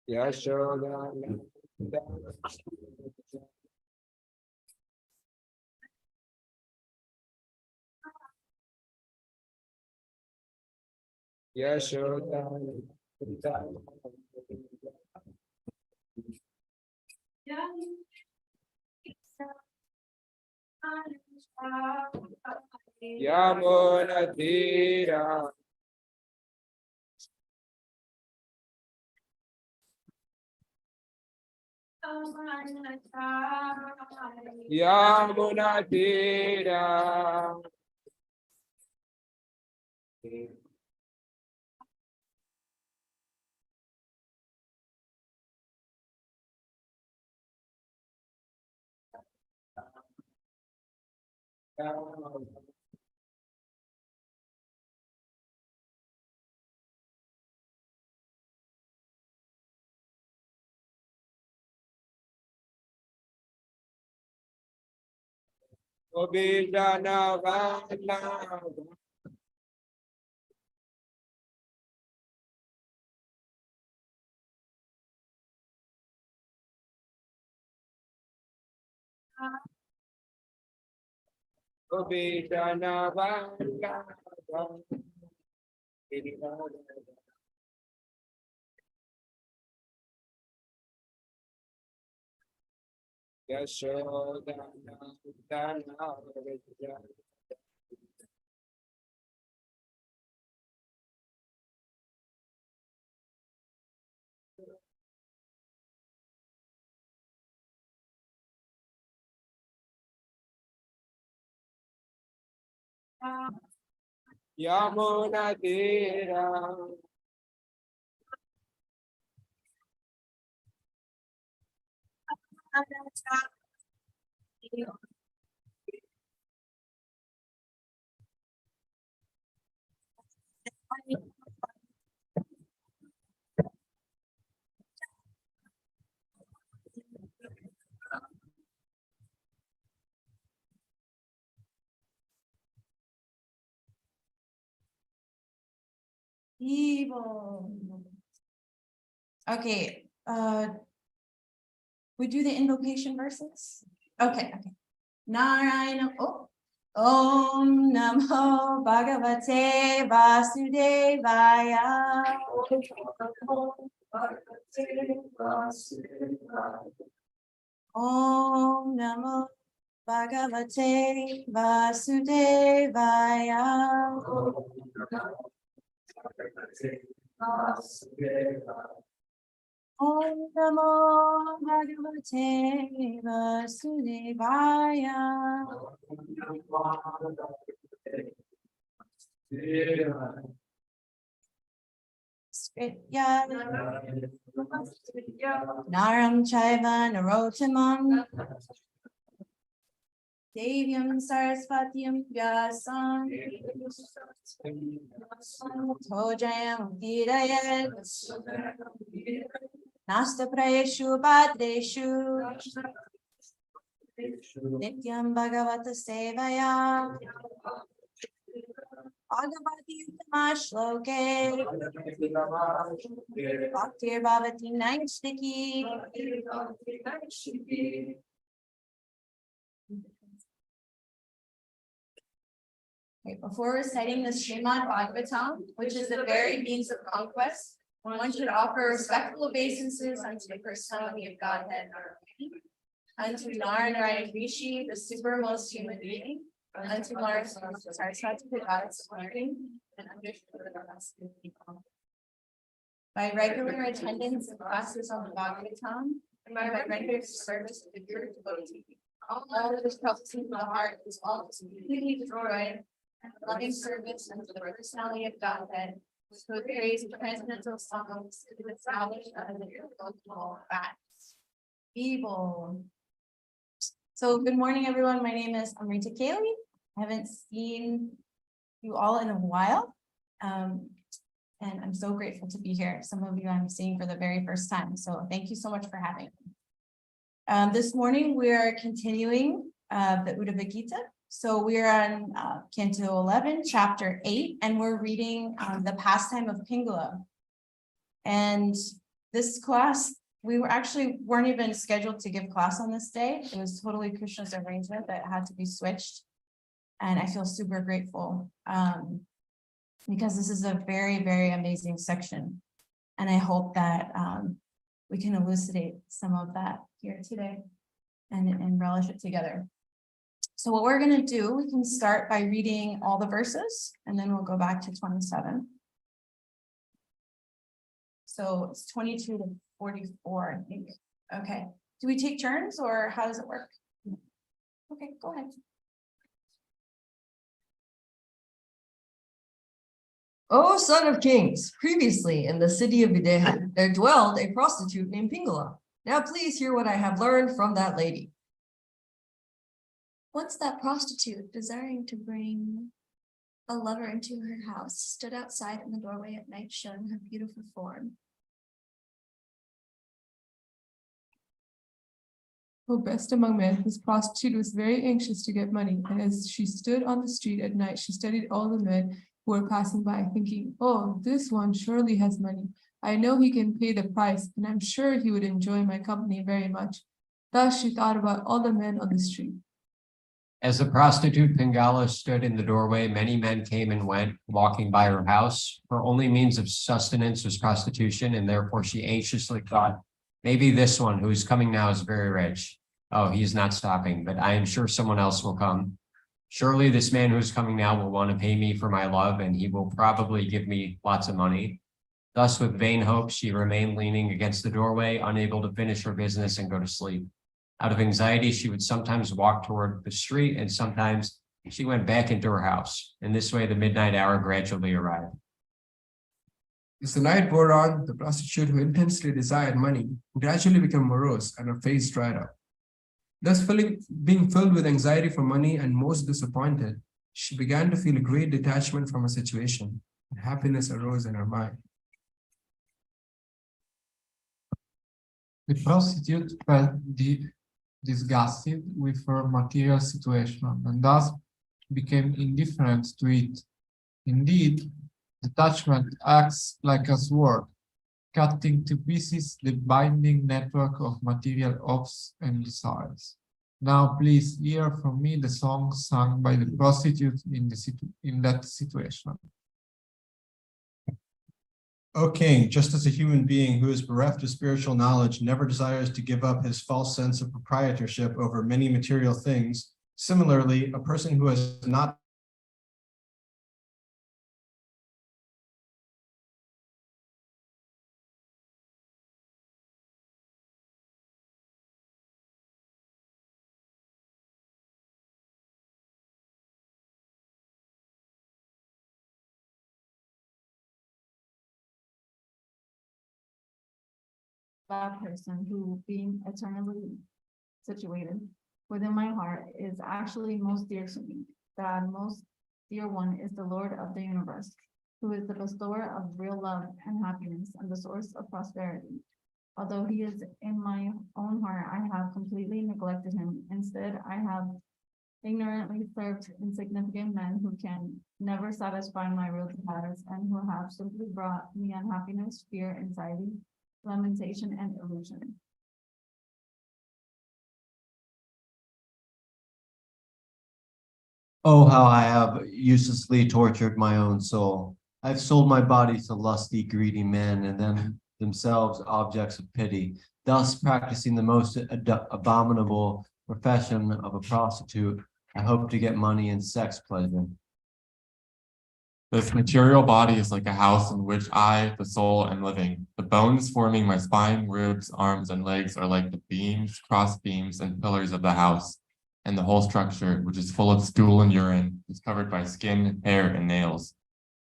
Yashoda Yamuna Tira Yamuna Tira Obidana Vana Obidana Vana Yashoda Dana Yamuna Tira Evil. Okay, we do the invocation verses? Okay. Narayana, Om Namo Bhagavate Vasudevaya. Om Namo Bhagavate Vasudevaya. Om Namo Bhagavate Vasudevaya. Naram Chaiva Narotamam Devyam Saraswatyam Vyasam Tojayam Vidayat Nasta Prayeshu Bhadreshu Nityam Bhagavata Sevaya Bhagavati Uttama-shloke Bhaktir Bhavati Naistiki. Okay, before reciting the Srimad Bhagavatam, which is the very means of conquest, one should offer respectful obeisances unto the personality of Godhead, unto Narayana Rishi, the supermost human being, unto Saraswati the goddess of learning, and understood the rest of people. By regular attendance in classes on the Bhagavatam, and by rendered service to the pure devotee, all others prophecy of the heart is all completely destroyed, and loving service unto the personality of Godhead, who praise transcendental songs is established as an irrevocable fact. Evil. So good morning, everyone. My name is Amrita Keli. I haven't seen you all in a while. And I'm so grateful to be here. Some of you I'm seeing for the very first time. So thank you so much for having me. This morning, we are continuing the Uddhava Gita. So we're on Canto 11, Chapter 8, and we're reading the pastime of Pingala. And this class, we weren't even scheduled to give class on this day. It was totally Krishna's arrangement that had to be switched. And I feel super grateful because this is a very, very amazing section. And I hope that we can elucidate some of that here today and relish it together. So what we're going to do, we can start by reading all the verses, and then we'll go back to 27. So it's 22 to 44, I think. Okay. Do we take turns or how does it work? Okay, go ahead. O son of kings, previously in the city of Videha, there dwelled a prostitute named Pingala. Now please hear what I have learned from that lady. Once that prostitute, desiring to bring a lover into her house, stood outside in the doorway at night, showing her beautiful form. O best among men, this prostitute was very anxious to get money, and as she stood on the street at night, she studied all the men who were passing by, thinking, "Oh, this one surely has money. I know he can pay the price, and I'm sure he would enjoy my company very much." Thus she thought about all the men on the street. As the prostitute Pingala stood in the doorway, many men came and went, walking by her house. Her only means of sustenance was prostitution, and therefore she anxiously thought, maybe this one who is coming now is very rich. Oh, he is not stopping, but I am sure someone else will come. Surely this man who is coming now will want to pay me for my love, and he will probably give me lots of money. Thus, with vain hopes, she remained leaning against the doorway, unable to finish her business and go to sleep. Out of anxiety, she would sometimes walk toward the street, and sometimes she went back into her house. In this way, the midnight hour gradually arrived. As the night wore on, the prostitute who intensely desired money gradually became morose and her face dried up. Thus, being filled with anxiety for money and most disappointed, she began to feel a great detachment from her situation, and happiness arose in her mind. The prostitute felt disgusted with her material situation and thus became indifferent to it. Indeed, detachment acts like a sword, cutting to pieces the binding network of material hopes and desires. Now please hear from me the song sung by the prostitute in that situation. O king, just as a human being who is bereft of spiritual knowledge never desires to give up his false sense of proprietorship over many material things, similarly, a person who has not That person who, being eternally situated within my heart, is actually most dear to me. That most dear one is the Lord of the universe, who is the bestower of real love and happiness and the source of prosperity. Although he is in my own heart, I have completely neglected him. Instead, I have ignorantly served insignificant men who can never satisfy my real desires and who have simply brought me unhappiness, fear, anxiety, lamentation, and illusion. Oh, how I have uselessly tortured my own soul. I've sold my body to lusty, greedy men and then themselves objects of pity, thus practicing the most abominable profession of a prostitute. I hope to get money and sex pleasure. This material body is like a house in which I, the soul, am living. The bones forming my spine, ribs, arms, and legs are like the beams, cross beams, and pillars of the house. And the whole structure, which is full of stool and urine, is covered by skin, hair, and nails.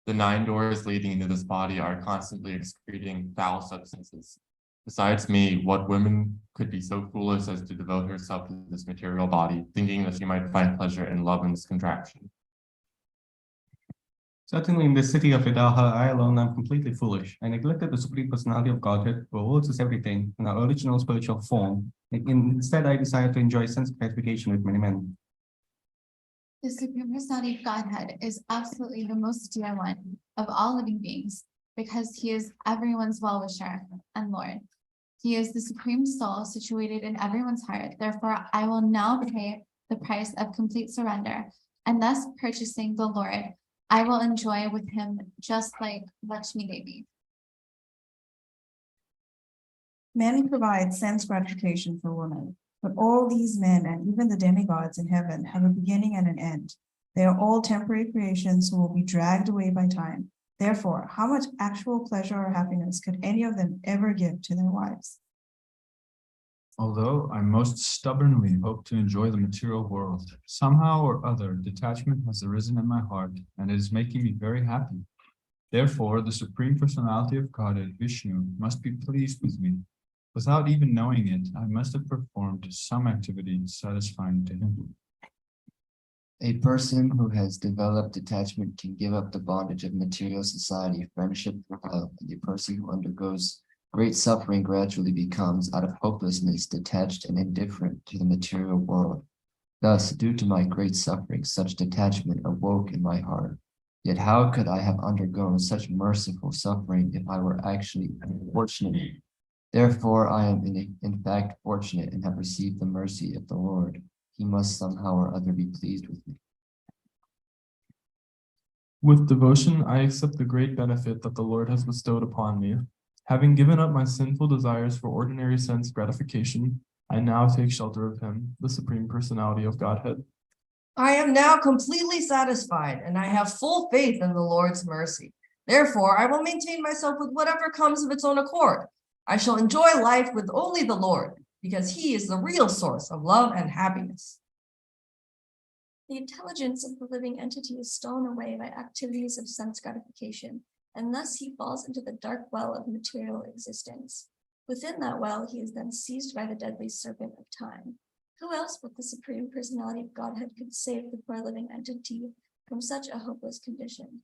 The 9 doors leading into this body are constantly excreting foul substances. Besides me, what woman could be so foolish as to devote herself to this material body, thinking that she might find pleasure and love in this contraction? Certainly in the city of Idaha, I alone am completely foolish. I neglected the supreme personality of Godhead, who holds us everything in our original spiritual form. Instead, I desire to enjoy sense gratification with many men. The supreme personality of Godhead is absolutely the most dear one of all living beings. because he is everyone's well-wisher and Lord. He is the supreme soul situated in everyone's heart. Therefore, I will now pay the price of complete surrender, and thus purchasing the Lord, I will enjoy with him just like Lakshmi Devi. Men provide sense gratification for women, but all these men and even the demigods in heaven have a beginning and an end. They are all temporary creations who will be dragged away by time. Therefore, how much actual pleasure or happiness could any of them ever give to their wives? Although I most stubbornly hope to enjoy the material world, somehow or other detachment has arisen in my heart, and it is making me very happy. Therefore, the Supreme Personality of Godhead, Vishnu, must be pleased with me. Without even knowing it, I must have performed some activity satisfying to him. A person who has developed detachment can give up the bondage of material society, friendship, and love. And a person who undergoes great suffering gradually becomes, out of hopelessness, detached and indifferent to the material world. Thus, due to my great suffering, such detachment awoke in my heart. Yet how could I have undergone such merciful suffering if I were actually unfortunate? Therefore, I am in fact fortunate and have received the mercy of the Lord. He must somehow or other be pleased with me. With devotion, I accept the great benefit that the Lord has bestowed upon me. Having given up my sinful desires for ordinary sense gratification, I now take shelter of him, the Supreme Personality of Godhead. I am now completely satisfied, and I have full faith in the Lord's mercy. Therefore, I will maintain myself with whatever comes of its own accord. I shall enjoy life with only the Lord, because he is the real source of love and happiness. The intelligence of the living entity is stolen away by activities of sense gratification, and thus he falls into the dark well of material existence. Within that well, he is then seized by the deadly serpent of time. Who else but the Supreme Personality of Godhead could save the poor living entity from such a hopeless condition?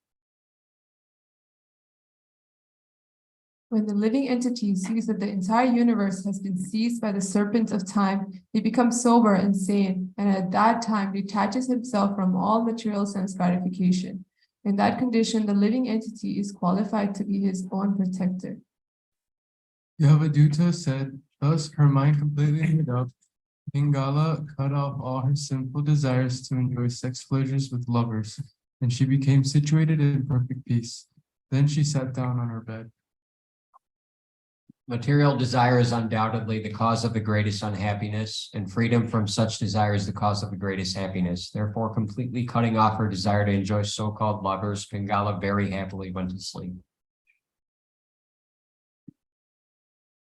When the living entity sees that the entire universe has been seized by the serpent of time, he becomes sober and sane, and at that time detaches himself from all material sense gratification. In that condition, the living entity is qualified to be his own protector. Yavaduta said, thus her mind completely made up. Pingala cut off all her sinful desires to enjoy sex pleasures with lovers, and she became situated in perfect peace. Then she sat down on her bed. Material desire is undoubtedly the cause of the greatest unhappiness, and freedom from such desire is the cause of the greatest happiness. Therefore, completely cutting off her desire to enjoy so-called lovers, Pingala very happily went to sleep.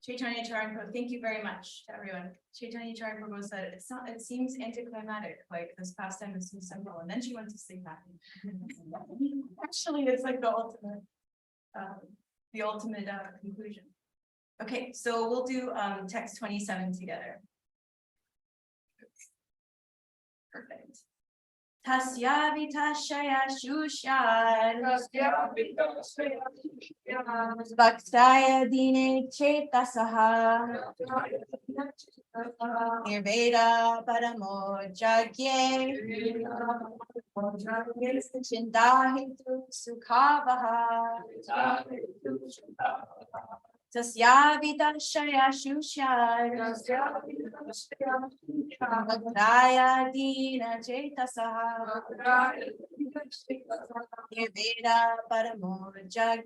Chaitanya Charan, thank you very much to everyone. Chaitanya Charan Prabhu said, it seems anticlimactic, like this pastime is so simple, and then she went to sleep happy. Actually, it's like the ultimate conclusion. Okay, so we'll do text 27 together. Perfect. Tasya vitashaya shushad Bhaktaya dine chetasaha Nirveda paramo jagye Chindahitu sukhabaha Tasya vitashaya shushad Bhaktaya dina chetasaha Nirveda paramo jagye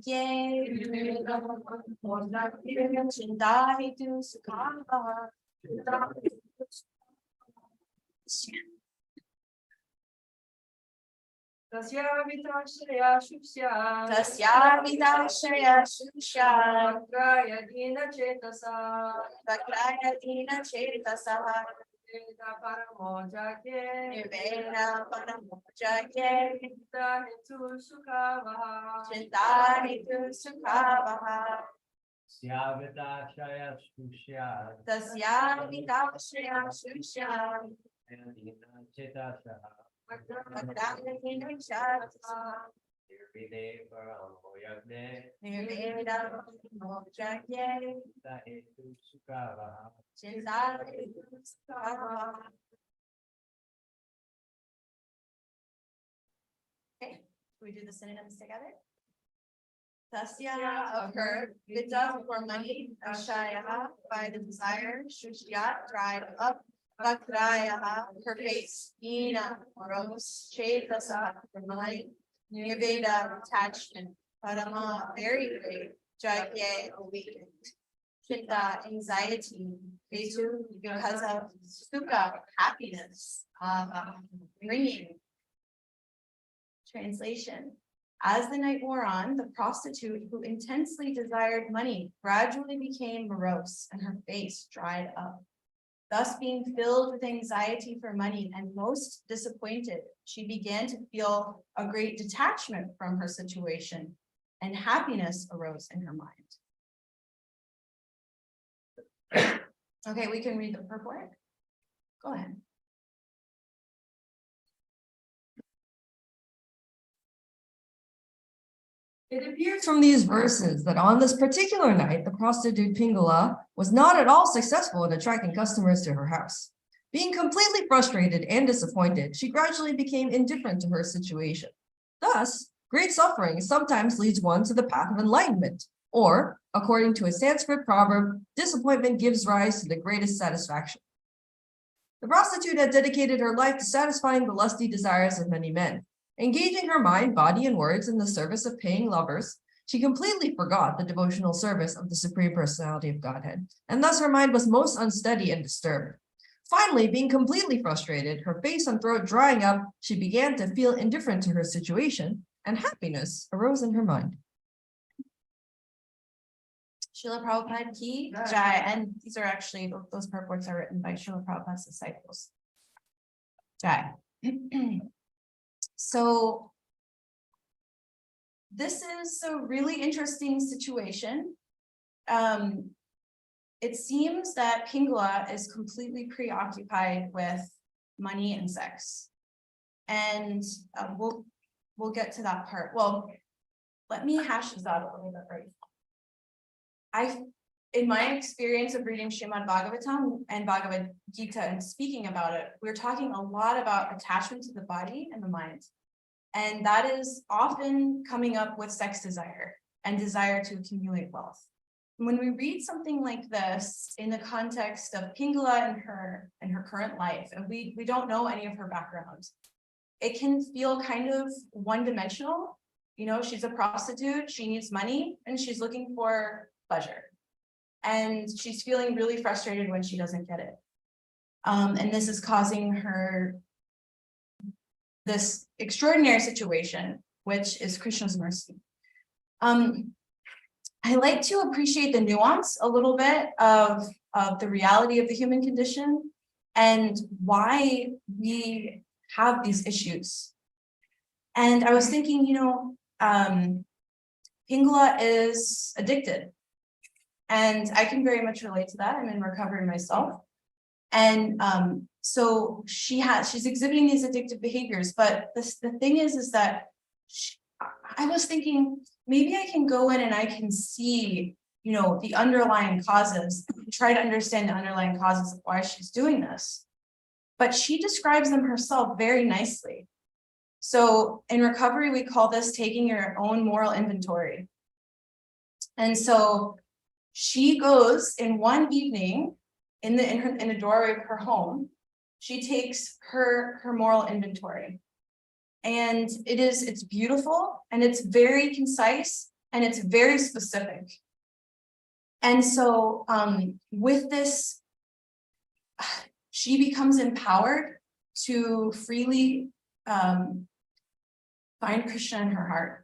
Chindahitu sukhabaha Tasya vitashaya shushya Bhaktaya dina chetasa Nirveda paramo jagye Chindahitu sukhabaha Tasya vitashaya shushya Okay, we do the synonyms together. Tasya of her, Vita for money, Ashayaha by the desire, Shushyat dried up, Vakrayaha, her face, Ina, morose, Chetasa, her mind, Nirveda, attachment, Parama, very great, Jagye, awakened, Chitta, anxiety, Vetu, because of Sukha, happiness, bringing. Translation. As the night wore on, the prostitute who intensely desired money gradually became morose and her face dried up. Thus, being filled with anxiety for money and most disappointed, she began to feel a great detachment from her situation, and happiness arose in her mind. Okay, we can read the purport. Go ahead. It appears from these verses that on this particular night, the prostitute Pingala was not at all successful in attracting customers to her house. Being completely frustrated and disappointed, she gradually became indifferent to her situation. Thus, great suffering sometimes leads one to the path of enlightenment, or, according to a Sanskrit proverb, disappointment gives rise to the greatest satisfaction. The prostitute had dedicated her life to satisfying the lusty desires of many men. Engaging her mind, body, and words in the service of paying lovers, she completely forgot the devotional service of the Supreme Personality of Godhead, and thus her mind was most unsteady and disturbed. Finally, being completely frustrated, her face and throat drying up, she began to feel indifferent to her situation, and happiness arose in her mind. Srila Prabhupada Ki Jai, and these are actually, those purports are written by Srila Prabhupada's disciples. Jai. So this is a really interesting situation. It seems that Pingala is completely preoccupied with money and sex. And we'll get to that part. Well, let me hash this out a little bit right. In my experience of reading Srimad Bhagavatam and Bhagavad Gita and speaking about it, we're talking a lot about attachment to the body and the mind. And that is often coming up with sex desire and desire to accumulate wealth. When we read something like this in the context of Pingala and her current life, and we don't know any of her background, it can feel kind of one-dimensional. You know, she's a prostitute, she needs money, and she's looking for pleasure. And she's feeling really frustrated when she doesn't get it. And this is causing her this extraordinary situation, which is Krishna's mercy. I like to appreciate the nuance a little bit of the reality of the human condition and why we have these issues. And I was thinking, you know, Pingala is addicted. And I can very much relate to that. I'm in recovery myself. And so she's exhibiting these addictive behaviors. But the thing is that I was thinking, maybe I can go in and I can see, you know, the underlying causes, try to understand the underlying causes of why she's doing this. But she describes them herself very nicely. So in recovery, we call this taking your own moral inventory. And so she goes in one evening in the doorway of her home, she takes her moral inventory. And it's beautiful and it's very concise and it's very specific. And so with this, she becomes empowered to freely find Krishna in her heart.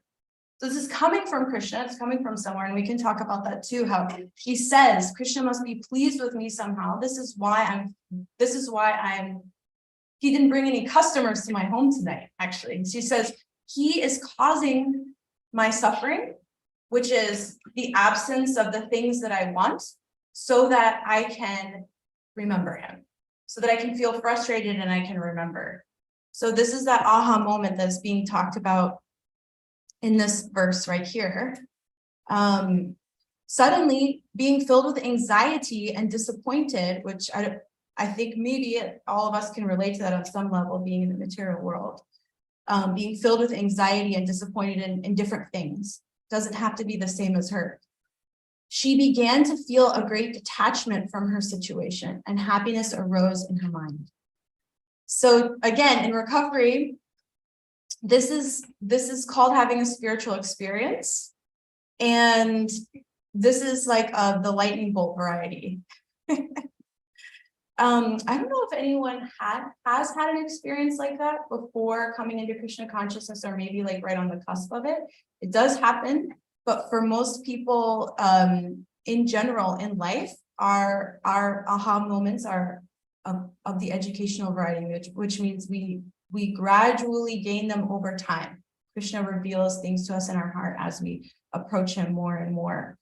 So this is coming from Krishna, it's coming from somewhere, and we can talk about that too, how she says, Krishna must be pleased with me somehow. This is why he didn't bring any customers to my home tonight, actually. She says, he is causing my suffering, which is the absence of the things that I want, so that I can remember him, so that I can feel frustrated and I can remember. So this is that aha moment that's being talked about in this verse right here. Suddenly being filled with anxiety and disappointed, which I think maybe all of us can relate to that on some level, being in the material world, being filled with anxiety and disappointed in different things. doesn't have to be the same as her. She began to feel a great detachment from her situation, and happiness arose in her mind. So again, in recovery, this is called having a spiritual experience. And this is like the lightning bolt variety. I don't know if anyone has had an experience like that before coming into Krishna consciousness, or maybe like right on the cusp of it. It does happen, but for most people, in general in life, our aha moments are of the educational variety, which means we gradually gain them over time. Krishna reveals things to us in our heart as we approach him more and more.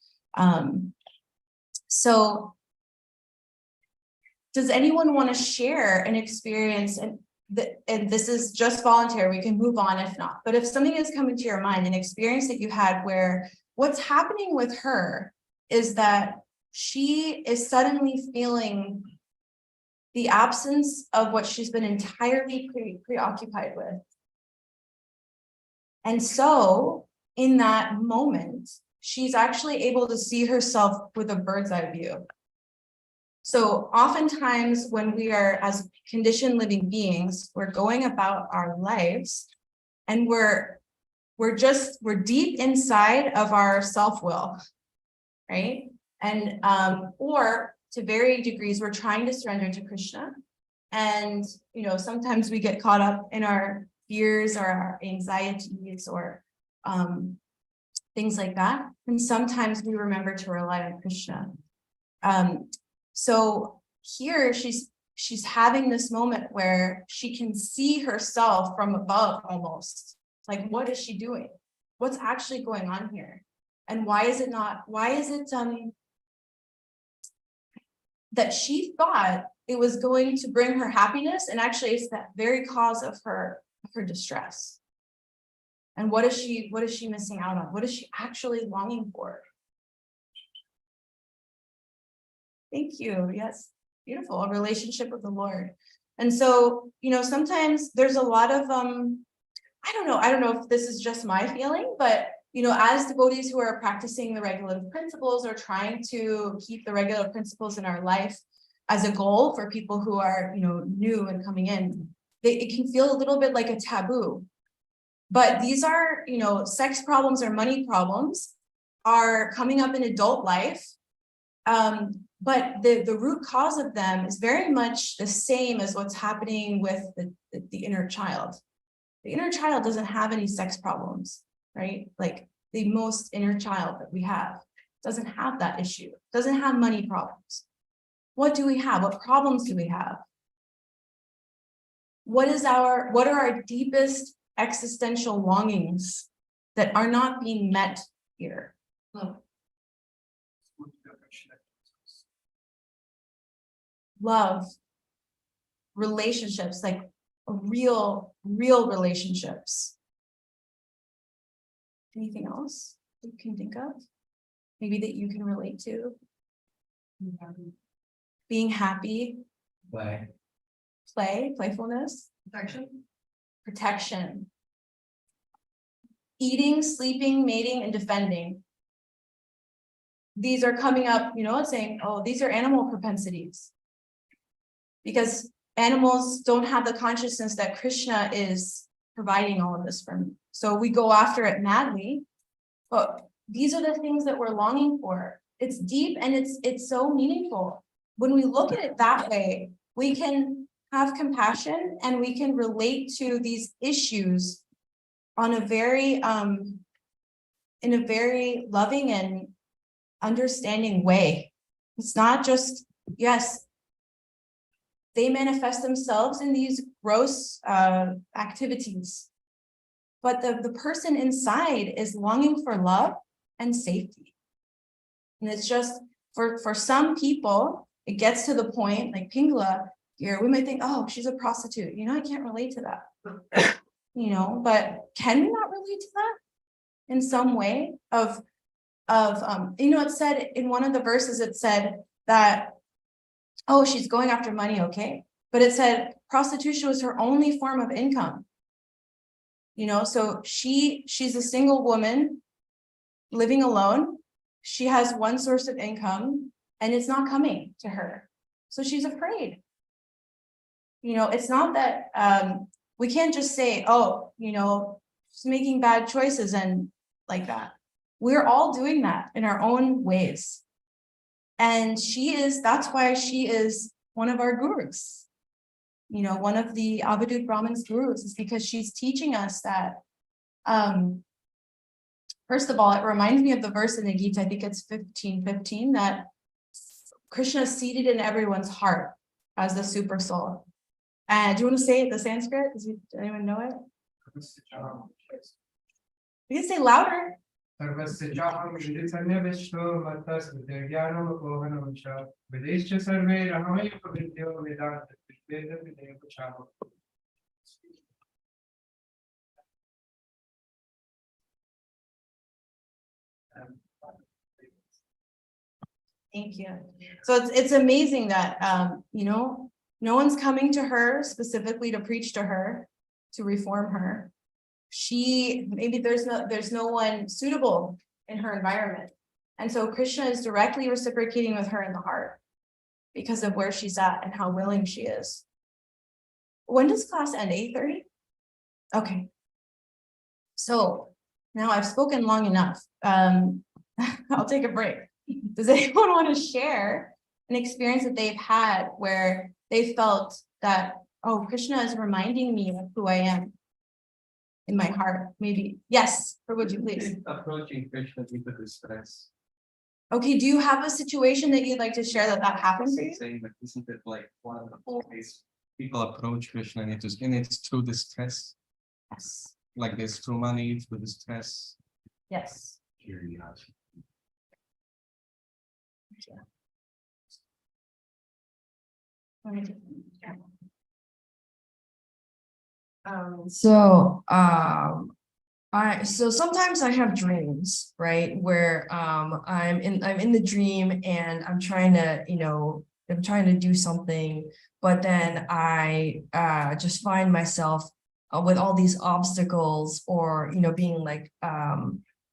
So does anyone want to share an experience? And this is just voluntary, we can move on if not. But if something is coming to your mind, an experience that you had where what's happening with her is that she is suddenly feeling the absence of what she's been entirely preoccupied with. And so in that moment, she's actually able to see herself with a bird's eye view. So oftentimes when we are, as conditioned living beings, we're going about our lives and we're deep inside of our self-will, right? And or to varying degrees, we're trying to surrender to Krishna. And sometimes we get caught up in our fears or our anxieties or things like that. And sometimes we remember to rely on Krishna. So here she's having this moment where she can see herself from above almost. Like, what is she doing? What's actually going on here? And why is it that she thought it was going to bring her happiness, and actually it's that very cause of her distress. And what is she missing out on? What is she actually longing for? Thank you. Yes, beautiful. A relationship with the Lord. And so, sometimes there's a lot of I don't know if this is just my feeling, but as devotees who are practicing the regulative principles or trying to keep the regulative principles in our life as a goal for people who are new and coming in, it can feel a little bit like a taboo. But these are, sex problems or money problems are coming up in adult life. But the root cause of them is very much the same as what's happening with the inner child. The inner child doesn't have any sex problems, right? Like the most inner child that we have doesn't have that issue, doesn't have money problems. What do we have? What problems do we have? What are our deepest existential longings that are not being met here? Love, relationships, like real relationships. Anything else you can think of? Maybe that you can relate to? Being happy. Playfulness. Protection. Eating, sleeping, mating, and defending. These are coming up, it's saying, oh, these are animal propensities. Because animals don't have the consciousness that Krishna is providing all of this for me. So we go after it madly, but these are the things that we're longing for. It's deep and it's so meaningful. When we look at it that way, we can have compassion and we can relate to these issues on a very in a very loving and understanding way. It's not just, yes, they manifest themselves in these gross activities, but the person inside is longing for love and safety. And it's just for some people, it gets to the point like Pingala here, we might think, oh, she's a prostitute. I can't relate to that. But can we not relate to that in some way of it said in one of the verses, it said that, oh, she's going after money, okay. But it said prostitution was her only form of income. So she's a single woman living alone. She has one source of income and it's not coming to her. So she's afraid. You know, it's not that we can't just say, oh, you know, she's making bad choices and like that. We're all doing that in our own ways. And that's why she is one of our gurus. You know, one of the Avadut Brahmin's gurus is because she's teaching us that, first of all, it reminds me of the verse in the Gita, I think it's 15:15, that Krishna is seated in everyone's heart as the super soul. And do you want to say it, the Sanskrit? Does anyone know it? You can say louder. Thank you. So it's amazing that you know, no one's coming to her specifically to preach to her, to reform her. Maybe there's no one suitable in her environment. And so Krishna is directly reciprocating with her in the heart because of where she's at and how willing she is. When does class end? 8:30? Okay. So now I've spoken long enough. I'll take a break. Does anyone want to share an experience that they've had where they felt that, oh, Krishna is reminding me of who I am in my heart? Maybe. Yes, would you please? Approaching Krishna with distress. Okay, do you have a situation that you'd like to share that happened for you? Saying that isn't it like one of the ways people approach Krishna and it's through distress, Yes. like this through money, through distress. Yes. Curiosity. So sometimes I have dreams, right, where I'm in the dream and I'm trying to do something, but then I just find myself with all these obstacles, or being like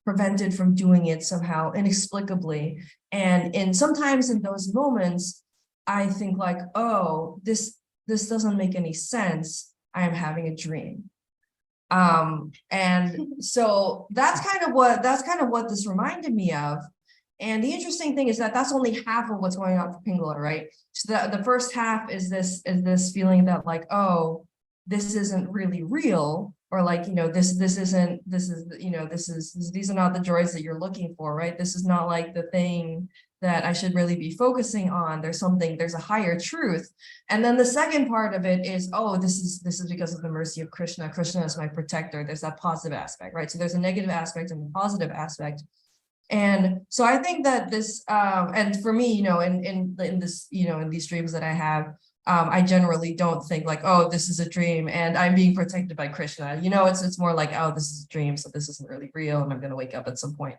prevented from doing it somehow inexplicably. And sometimes in those moments, I think like, oh, this doesn't make any sense. I am having a dream. And so that's kind of what this reminded me of. And the interesting thing is that that's only half of what's going on for Pingala, right? So the first half is this feeling that like, oh, this isn't really real, or like, these are not the joys that you're looking for, right? This is not like the thing that I should really be focusing on. There's a higher truth. And then the second part of it is, oh, this is because of the mercy of Krishna. Krishna is my protector. There's that positive aspect, right? So there's a negative aspect and a positive aspect. And so I think that this, and for me, in this, in these dreams that I have, I generally don't think like, oh, this is a dream and I'm being protected by Krishna. It's more like, oh, this is a dream, so this isn't really real, and I'm going to wake up at some point.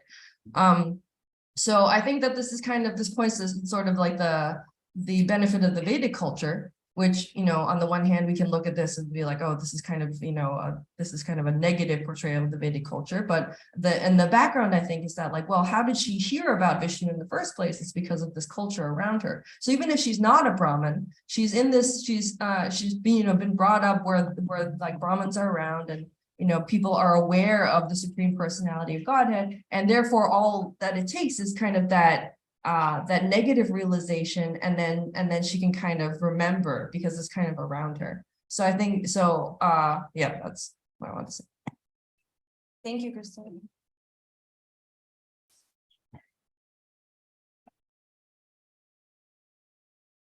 So I think that this points to sort of like the benefit of the Vedic culture, which, on the one hand, we can look at this and be like, oh, this is kind of, a negative portrayal of the Vedic culture. But the background, I think, is that like, well, how did she hear about Vishnu in the first place? It's because of this culture around her. So even if she's not a Brahmin, she's been brought up where like Brahmins are around, and people are aware of the Supreme Personality of Godhead, and therefore all that it takes is kind of that negative realization, and then she can kind of remember because it's kind of around her. So I think so. Yeah, that's what I want to say. Thank you, Christine.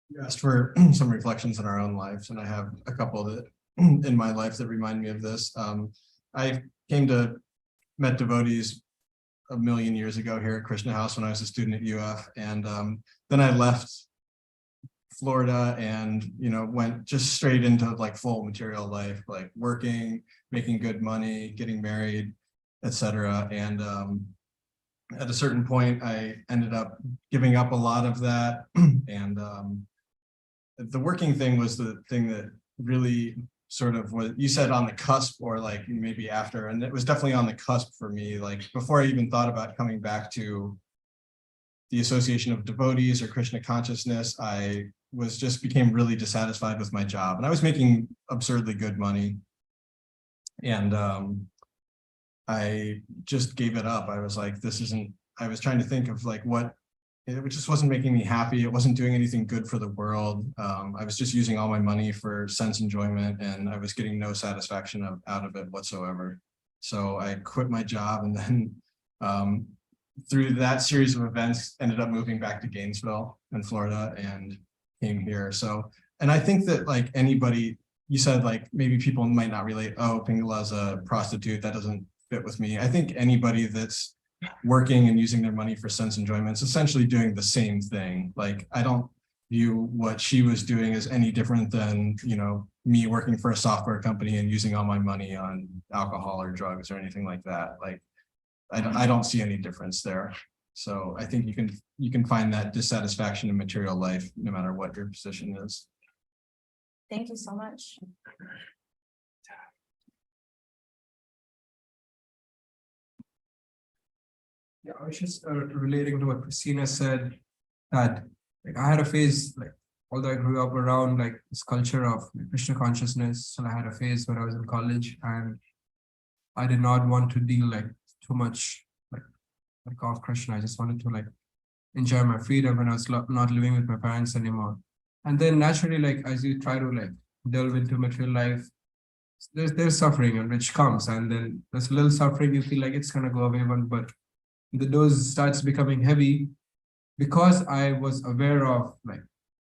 You asked for some reflections in our own lives, and I have a couple that in my life that remind me of this. I met devotees a million years ago here at Krishna House when I was a student at UF, and then I left Florida and went just straight into like full material life, like working, making good money, getting married, etc. And at a certain point, I ended up giving up a lot of that, and the working thing was the thing that really sort of what you said on the cusp, or like maybe after, and it was definitely on the cusp for me, like before I even thought about coming back to the association of devotees or Krishna consciousness. I was just became really dissatisfied with my job, and I was making absurdly good money. And I just gave it up. I was like, this isn't, I was trying to think of like what, it just wasn't making me happy. It wasn't doing anything good for the world. I was just using all my money for sense enjoyment, and I was getting no satisfaction out of it whatsoever. So I quit my job, and then through that series of events, ended up moving back to Gainesville in Florida and came here. So, and I think that like anybody, you said like maybe people might not relate, oh, Pingala is a prostitute, that doesn't fit with me. I think anybody that's working and using their money for sense enjoyment is essentially doing the same thing. Like, I don't view what she was doing as any different than, you know, me working for a software company and using all my money on alcohol or drugs or anything like that. Like, I don't see any difference there. So I think you can find that dissatisfaction in material life, no matter what your position is. Thank you so much. Yeah, I was just relating to what Christina said, that like I had a phase, like although I grew up around like this culture of Krishna consciousness, so I had a phase when I was in college, and I did not want to deal like too much like of Krishna. I just wanted to like enjoy my freedom when I was not living with my parents anymore. And then naturally, like as you try to like delve into material life, there's suffering, and which comes, and then there's little suffering, you feel like it's gonna go away, but the dose starts becoming heavy, because I was aware of like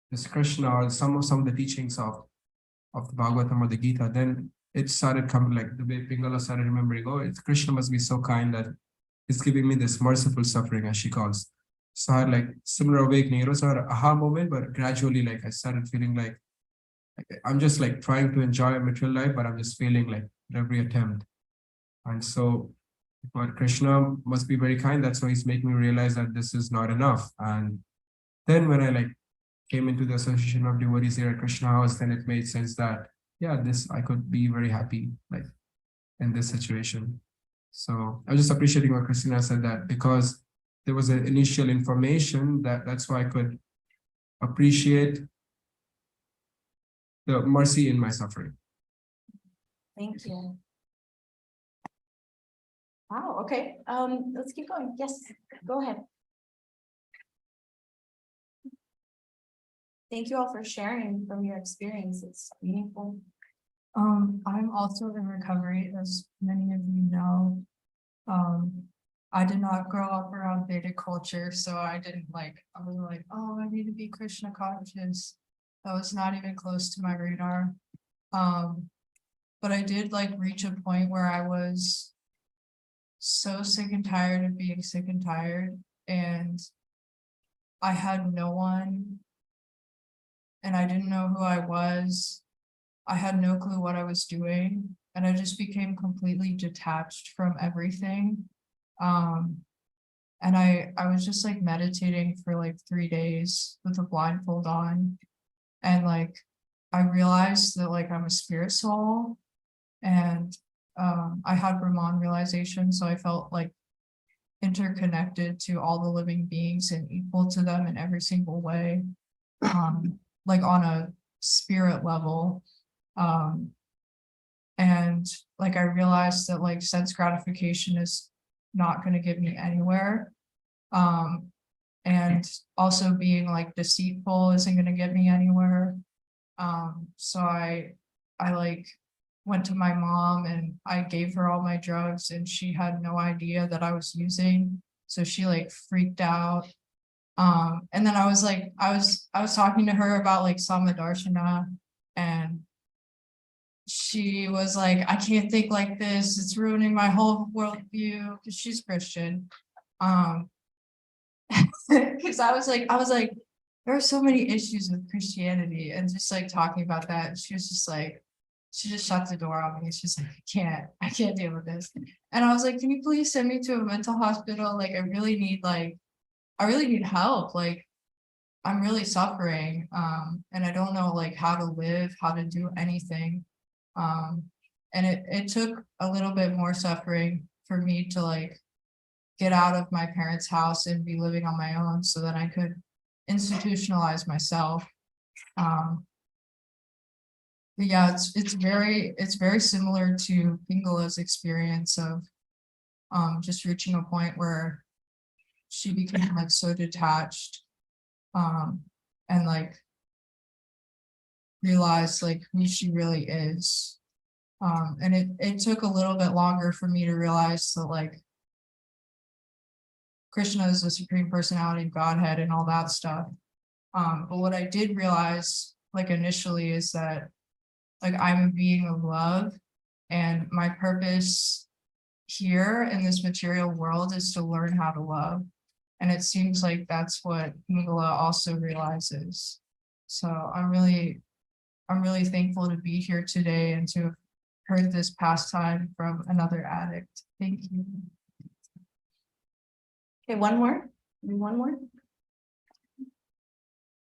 this Krishna or some of the teachings of the Bhagavatam or the Gita. Then it started coming, like the way Pingala started remembering, oh, it's Krishna must be so kind that it's giving me this merciful suffering, as she calls. So I had like similar awakening. It was not an aha moment, but gradually like I started feeling like I'm just like trying to enjoy material life, but I'm just failing like at every attempt. And so, but Krishna must be very kind. That's why he's making me realize that this is not enough. And then when I like came into the association of devotees here at Krishna House, then it made sense that, yeah, this, I could be very happy like in this situation. So I was just appreciating what Christina said, that because there was an initial information, that's why I could appreciate the mercy in my suffering. Thank you. Wow, okay. Let's keep going. Yes, go ahead. Thank you all for sharing from your experience. It's meaningful. I'm also in recovery, as many of you know. I did not grow up around Vedic culture, so I was like, oh, I need to be Krishna conscious. That was not even close to my radar. But I did like reach a point where I was so sick and tired of being sick and tired, and I had no one, and I didn't know who I was. I had no clue what I was doing, and I just became completely detached from everything. And I was just like meditating for like 3 days with a blindfold on, and like I realized that like I'm a spirit soul, and I had Brahman realization, so I felt like interconnected to all the living beings and equal to them in every single way, like on a spirit level. And like I realized that like sense gratification is not going to get me anywhere. And also being like deceitful isn't going to get me anywhere. So I like went to my mom and I gave her all my drugs, and she had no idea that I was using. So she like freaked out. And then I was talking to her about like Samadarshana, and she was like, I can't think like this. It's ruining my whole worldview, because she's Christian. Because I was like, there are so many issues with Christianity, and just like talking about that, she was just like, she just shut the door on me. She's like, I can't deal with this. And I was like, can you please send me to a mental hospital? Like, I really need help. Like, I'm really suffering. And I don't know like how to live, how to do anything. And it took a little bit more suffering for me to like get out of my parents' house and be living on my own so that I could institutionalize myself. But yeah, it's very similar to Pingala's experience of just reaching a point where she became like so detached and like realized like who she really is. And it took a little bit longer for me to realize that like Krishna is the supreme personality of Godhead and all that stuff. But what I did realize like initially is that like I'm a being of love, and my purpose here in this material world is to learn how to love. And it seems like that's what Pingala also realizes. So I'm really thankful to be here today and to have heard this pastime from another addict. Thank you. Okay, one more. One more.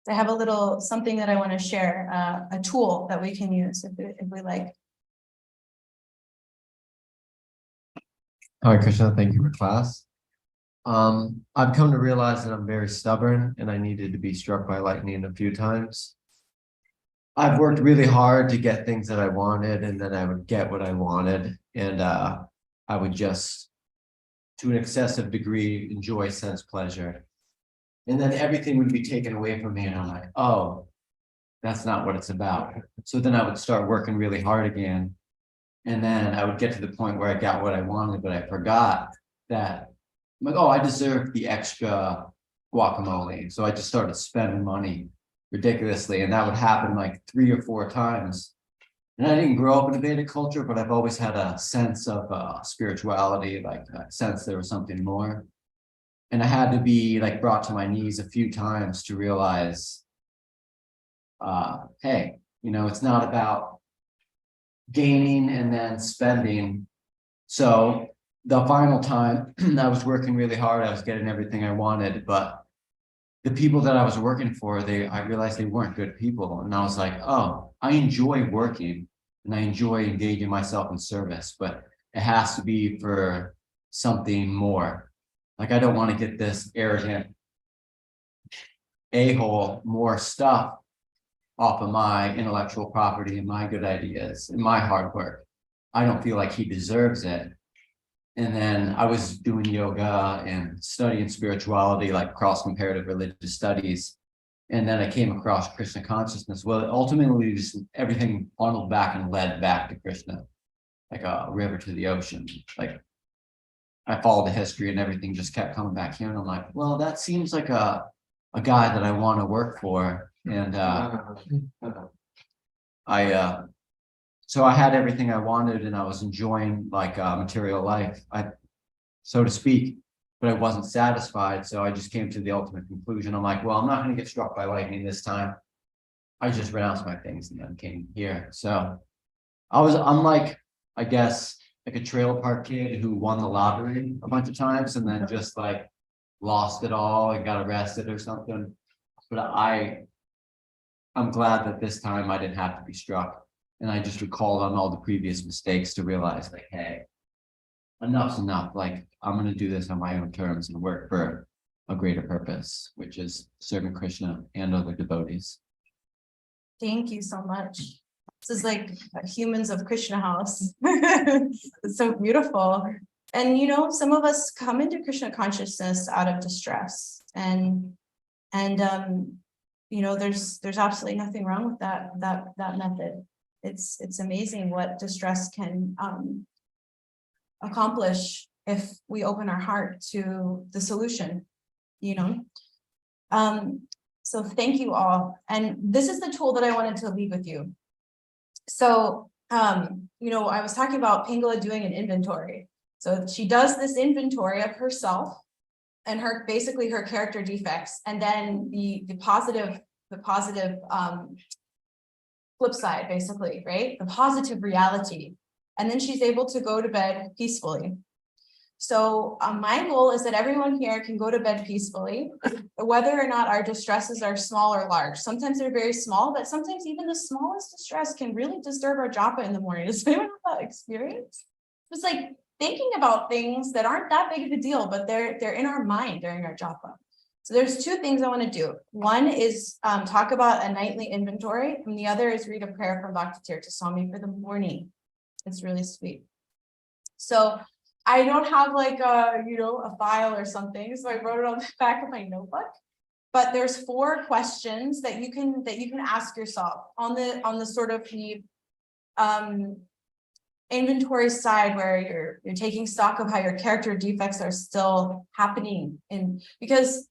I have a little something that I want to share, a tool that we can use if we like. Hare Krishna, thank you for class. I've come to realize that I'm very stubborn and I needed to be struck by lightning a few times. I've worked really hard to get things that I wanted, and then I would get what I wanted, and I would just, to an excessive degree, enjoy sense pleasure. And then everything would be taken away from me, and I'm like, oh, that's not what it's about. So then I would start working really hard again. And then I would get to the point where I got what I wanted, but I forgot that, I'm like, oh, I deserve the extra guacamole. So I just started spending money ridiculously. And that would happen like 3 or 4 times. And I didn't grow up in a Vedic culture, but I've always had a sense of spirituality, like a sense there was something more. And I had to be like brought to my knees a few times to realize, hey, you know, it's not about gaining and then spending. So the final time I was working really hard, I was getting everything I wanted, but the people that I was working for, I realized they weren't good people. And I was like, oh, I enjoy working and I enjoy engaging myself in service, but it has to be for something more. Like, I don't want to get this arrogant a-hole more stuff off of my intellectual property and my good ideas and my hard work. I don't feel like he deserves it. And then I was doing yoga and studying spirituality, like cross-comparative religious studies. And then I came across Krishna consciousness. Well, ultimately, just everything funneled back and led back to Krishna, like a river to the ocean. Like, I followed the history and everything just kept coming back here. And I'm like, well, that seems like a guy that I want to work for. And so I had everything I wanted and I was enjoying like material life, so to speak, but I wasn't satisfied. So I just came to the ultimate conclusion. I'm like, well, I'm not going to get struck by lightning this time. I just renounced my things and then came here. So I'm like, I guess, like a trailer park kid who won the lottery a bunch of times and then just like lost it all and got arrested or something. But I'm glad that this time I didn't have to be struck. And I just recalled on all the previous mistakes to realize, like, hey, enough's enough. Like, I'm going to do this on my own terms and work for a greater purpose, which is serving Krishna and other devotees. Thank you so much. This is like Humans of Krishna House. It's so beautiful. And, you know, some of us come into Krishna consciousness out of distress. And you know, there's absolutely nothing wrong with that method. It's amazing what distress can accomplish if we open our heart to the solution, you know. So thank you all. And this is the tool that I wanted to leave with you. So, you know, I was talking about Pingala doing an inventory. So she does this inventory of herself and basically her character defects, and then the positive flip side, basically, right? The positive reality. And then she's able to go to bed peacefully. So my goal is that everyone here can go to bed peacefully, whether or not our distresses are small or large. Sometimes they're very small, but sometimes even the smallest distress can really disturb our japa in the morning. Does anyone have that experience? It's like thinking about things that aren't that big of a deal, but they're in our mind during our japa. So there's two things I want to do. One is talk about a nightly inventory, and the other is read a prayer from Bhakti Tirtha Swami for the morning. It's really sweet. So I don't have like a file or something, so I wrote it on the back of my notebook. But there's 4 questions that you can ask yourself on the sort of the inventory side, where you're taking stock of how your character defects are still happening. And because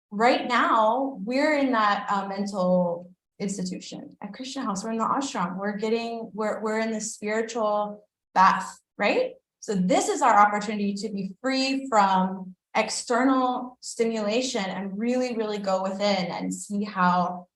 right now we're in that mental institution at Krishna House, we're in the ashram, we're in the spiritual bath, right? So this is our opportunity to be free from external stimulation and really, really go within and see how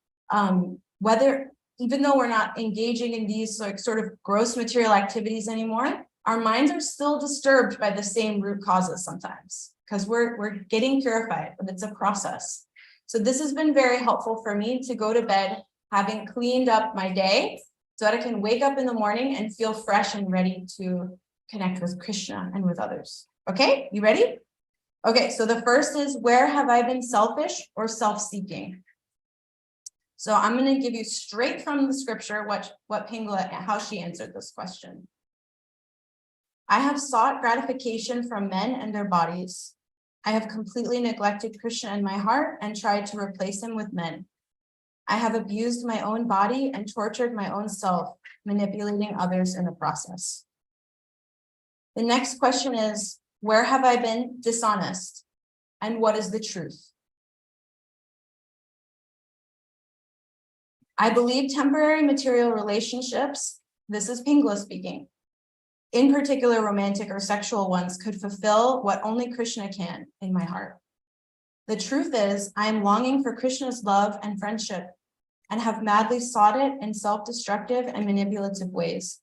whether, even though we're not engaging in these like sort of gross material activities anymore, our minds are still disturbed by the same root causes sometimes, because we're getting purified, but it's a process. So this has been very helpful for me to go to bed having cleaned up my day so that I can wake up in the morning and feel fresh and ready to connect with Krishna and with others. Okay, you ready? Okay, so the first is, where have I been selfish or self-seeking? So I'm going to give you straight from the scripture what Pingala, how she answered this question. I have sought gratification from men and their bodies. I have completely neglected Krishna in my heart and tried to replace him with men. I have abused my own body and tortured my own self, manipulating others in the process. The next question is, where have I been dishonest? And what is the truth? I believe temporary material relationships, this is Pingala speaking, in particular romantic or sexual ones, could fulfill what only Krishna can in my heart. The truth is, I am longing for Krishna's love and friendship and have madly sought it in self-destructive and manipulative ways.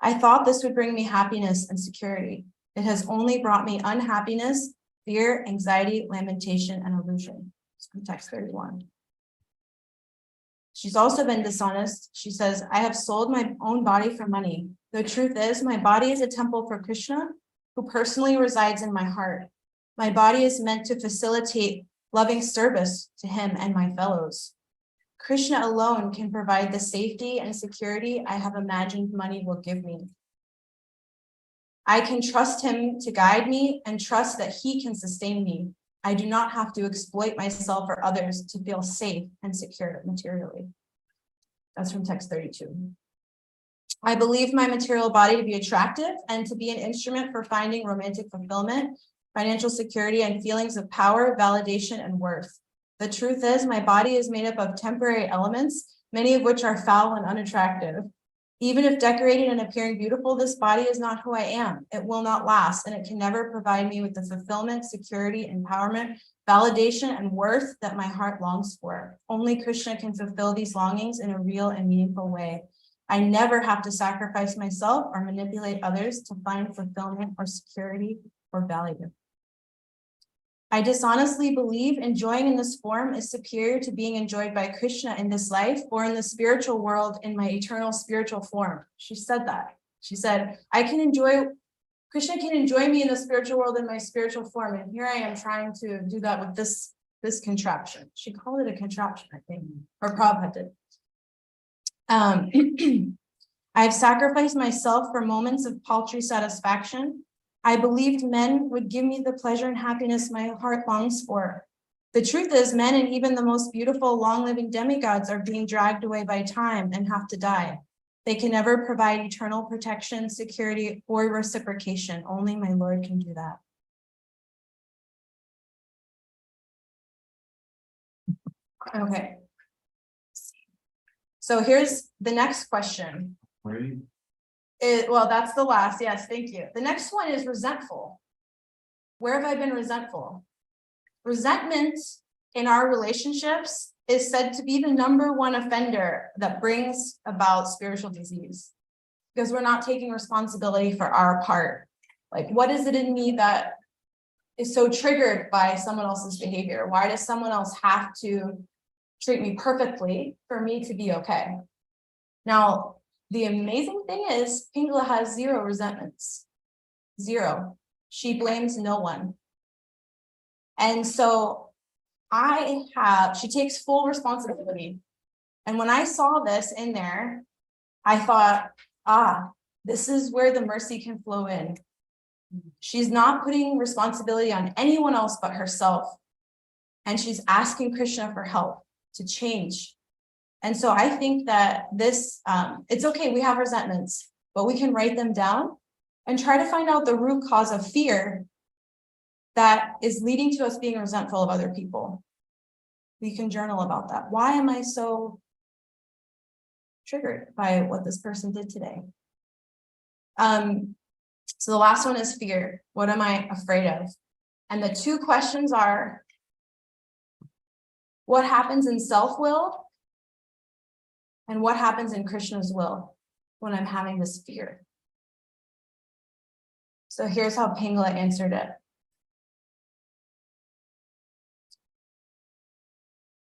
I thought this would bring me happiness and security. It has only brought me unhappiness, fear, anxiety, lamentation, and illusion. It's from text 31. She's also been dishonest. She says, I have sold my own body for money. The truth is, my body is a temple for Krishna, who personally resides in my heart. My body is meant to facilitate loving service to him and my fellows. Krishna alone can provide the safety and security I have imagined money will give me. I can trust him to guide me and trust that he can sustain me. I do not have to exploit myself or others to feel safe and secure materially. That's from text 32. I believe my material body to be attractive and to be an instrument for finding romantic fulfillment, financial security, and feelings of power, validation, and worth. The truth is, my body is made up of temporary elements, many of which are foul and unattractive. Even if decorated and appearing beautiful, this body is not who I am. It will not last, and it can never provide me with the fulfillment, security, empowerment, validation, and worth that my heart longs for. Only Krishna can fulfill these longings in a real and meaningful way. I never have to sacrifice myself or manipulate others to find fulfillment or security or value. I dishonestly believe enjoying in this form is superior to being enjoyed by Krishna in this life or in the spiritual world in my eternal spiritual form. She said that. She said, Krishna can enjoy me in the spiritual world in my spiritual form. And here I am trying to do that with this contraption. She called it a contraption, I think, or Prabhupada did. I have sacrificed myself for moments of paltry satisfaction. I believed men would give me the pleasure and happiness my heart longs for. The truth is, men and even the most beautiful, long-living demigods are being dragged away by time and have to die. They can never provide eternal protection, security, or reciprocation. Only my Lord can do that. Okay. So here's the next question. Well, that's the last. Yes, thank you. The next one is resentful. Where have I been resentful? Resentment in our relationships is said to be the #1 offender that brings about spiritual disease, because we're not taking responsibility for our part. Like, what is it in me that is so triggered by someone else's behavior? Why does someone else have to treat me perfectly for me to be okay? Now, the amazing thing is Pingala has zero resentments. Zero. She blames no one. And so she takes full responsibility. And when I saw this in there, I thought, this is where the mercy can flow in. She's not putting responsibility on anyone else but herself. And she's asking Krishna for help to change. And so I think that this, it's okay, we have resentments, but we can write them down and try to find out the root cause of fear that is leading to us being resentful of other people. We can journal about that. Why am I so triggered by what this person did today? So the last one is fear. What am I afraid of? And the two questions are, what happens in self-will? And what happens in Krishna's will when I'm having this fear? So here's how Pingala answered it.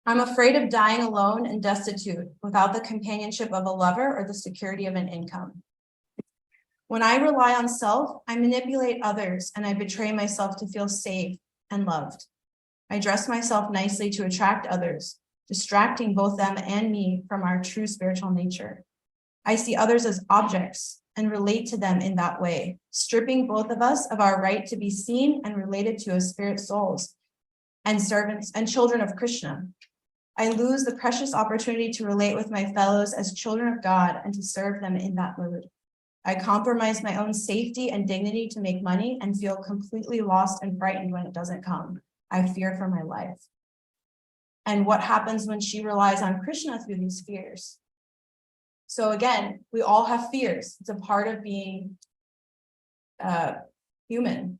I'm afraid of dying alone and destitute without the companionship of a lover or the security of an income. When I rely on self, I manipulate others and I betray myself to feel safe and loved. I dress myself nicely to attract others, distracting both them and me from our true spiritual nature. I see others as objects and relate to them in that way, stripping both of us of our right to be seen and related to as spirit souls and servants and children of Krishna. I lose the precious opportunity to relate with my fellows as children of God and to serve them in that mood. I compromise my own safety and dignity to make money and feel completely lost and frightened when it doesn't come. I fear for my life. And what happens when she relies on Krishna through these fears? So again, we all have fears. It's a part of being human.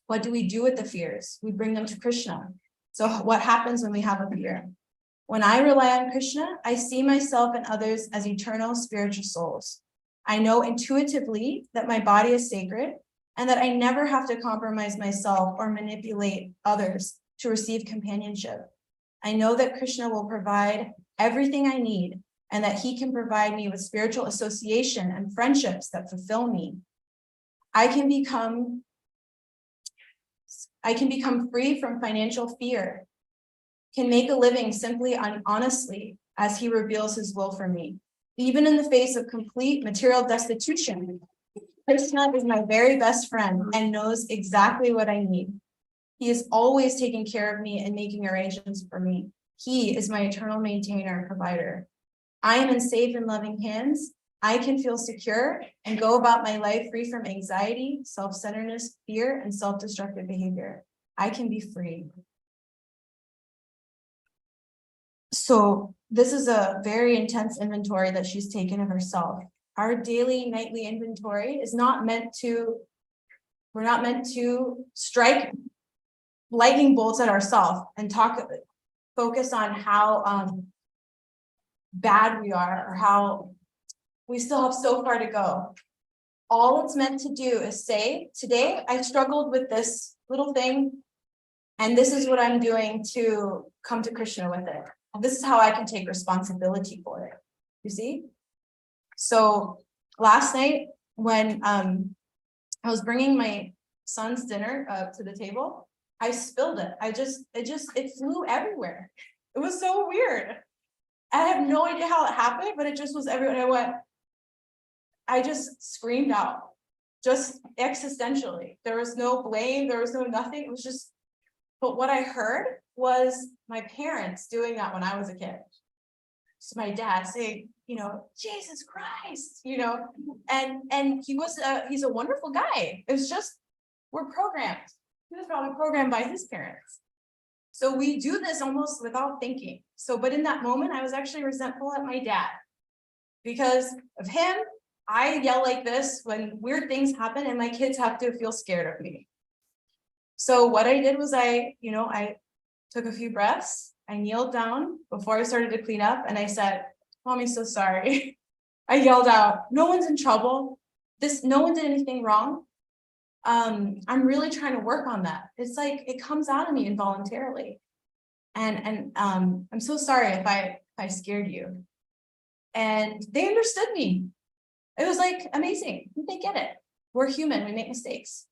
What do we do with the fears? We bring them to Krishna. So what happens when we have a fear? When I rely on Krishna, I see myself and others as eternal spiritual souls. I know intuitively that my body is sacred and that I never have to compromise myself or manipulate others to receive companionship. I know that Krishna will provide everything I need and that he can provide me with spiritual association and friendships that fulfill me. I can become free from financial fear, can make a living simply and honestly as he reveals his will for me. Even in the face of complete material destitution, Krishna is my very best friend and knows exactly what I need. He is always taking care of me and making arrangements for me. He is my eternal maintainer and provider. I am in safe and loving hands. I can feel secure and go about my life free from anxiety, self-centeredness, fear, and self-destructive behavior. I can be free. So this is a very intense inventory that she's taken of herself. Our daily, nightly inventory is not meant to, we're not meant to strike lightning bolts at ourselves and focus on how bad we are or how we still have so far to go. All it's meant to do is say, today I struggled with this little thing, and this is what I'm doing to come to Krishna with it. And this is how I can take responsibility for it. You see? So last night when I was bringing my son's dinner to the table, I spilled it. It flew everywhere. It was so weird. I have no idea how it happened, but it just was everywhere. I just screamed out, just existentially. There was no blame, there was no nothing. It was just, but what I heard was my parents doing that when I was a kid. So my dad saying, Jesus Christ, and he's a wonderful guy. It was just, we're programmed. He was probably programmed by his parents. So we do this almost without thinking. But in that moment, I was actually resentful at my dad because of him. I yell like this when weird things happen and my kids have to feel scared of me. So what I did was I took a few breaths. I kneeled down before I started to clean up and I said, Mommy's so sorry. I yelled out, no one's in trouble. no one did anything wrong. I'm really trying to work on that. It's like, it comes out of me involuntarily. And I'm so sorry if I scared you. And they understood me. It was like amazing. They get it. We're human, we make mistakes.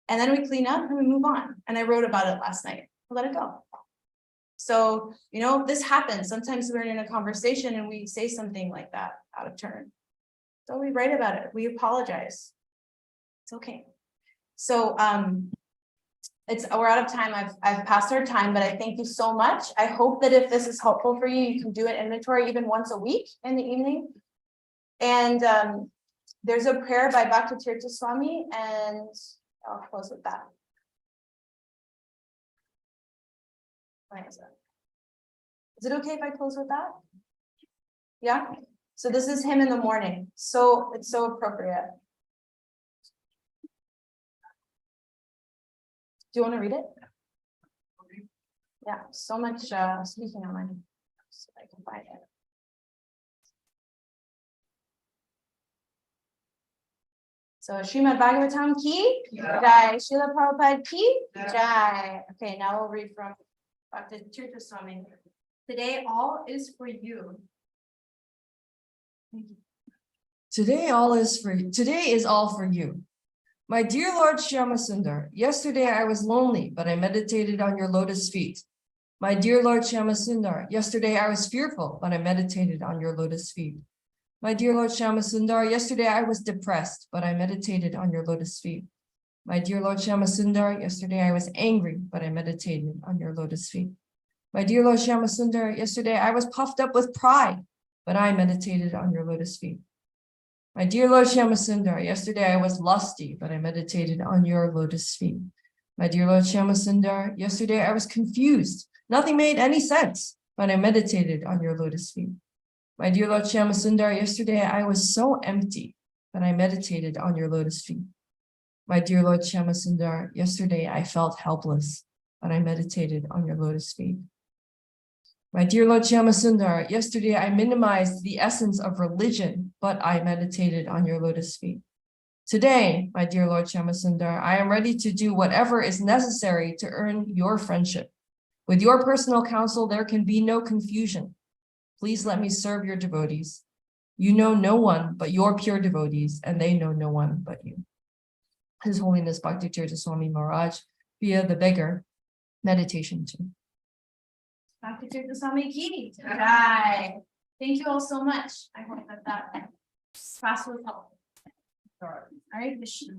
And then we clean up and we move on. And I wrote about it last night. I let it go. So, this happens. Sometimes we're in a conversation and we say something like that out of turn. So we write about it. We apologize. It's okay. So we're out of time. I've passed our time, but I thank you so much. I hope that if this is helpful for you, you can do an inventory even once a week in the evening. And there's a prayer by Bhakti Tirtha Swami, and I'll close with that. Is it okay if I close with that? Yeah. So this is him in the morning. So it's so appropriate. Do you want to read it? Yeah, so much speaking on my, so I can find it. So Srimad Bhagavatam ki jai, Srila Prabhupada ki jai. Okay, now we'll read from Bhakti Tirtha Swami. Today all is for you. Today is all for you. My dear Lord Shyamasundar, yesterday I was lonely, but I meditated on your lotus feet. My dear Lord Shyamasundar, yesterday I was fearful, but I meditated on your lotus feet. My dear Lord Shyamasundar, yesterday I was depressed, but I meditated on your lotus feet. My dear Lord Shyamasundar, yesterday I was angry, but I meditated on your lotus feet. My dear Lord Shyamasundar, yesterday I was puffed up with pride, but I meditated on your lotus feet. My dear Lord Shyamasundar, yesterday I was lusty, but I meditated on your lotus feet. My dear Lord Shyamasundar, yesterday I was confused. Nothing made any sense, but I meditated on your lotus feet. My dear Lord Shyamasundar, yesterday I was so empty, but I meditated on your lotus feet. My dear Lord Shyamasundar, yesterday I felt helpless, but I meditated on your lotus feet. My dear Lord Shyamasundar, yesterday I minimized the essence of religion, but I meditated on your lotus feet. Today, my dear Lord Shyamasundar, I am ready to do whatever is necessary to earn your friendship. With your personal counsel, there can be no confusion. Please let me serve your devotees. You know no one but your pure devotees, and they know no one but you. His Holiness Bhakti Tirtha Swami Maharaj, via the beggar, meditation 2. Bhakti Tirtha Swami ki jai. Thank you all so much. I hope that class was helpful. All right, Vishnu.